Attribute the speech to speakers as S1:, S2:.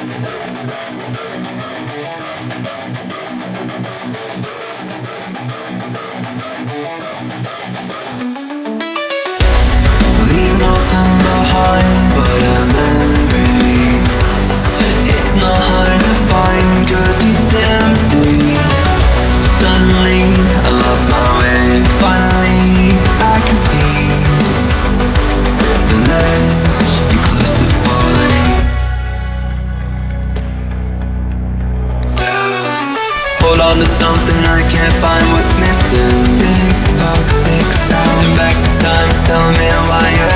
S1: Leave nothing behind but a memory. It's not hard to find 'cause it's empty. Suddenly I lost my way. Finally I can see the ledge and close to falling. Hold on to something, I can't find what's missing. Tik toxic sound. Turn back the time, tell me why you're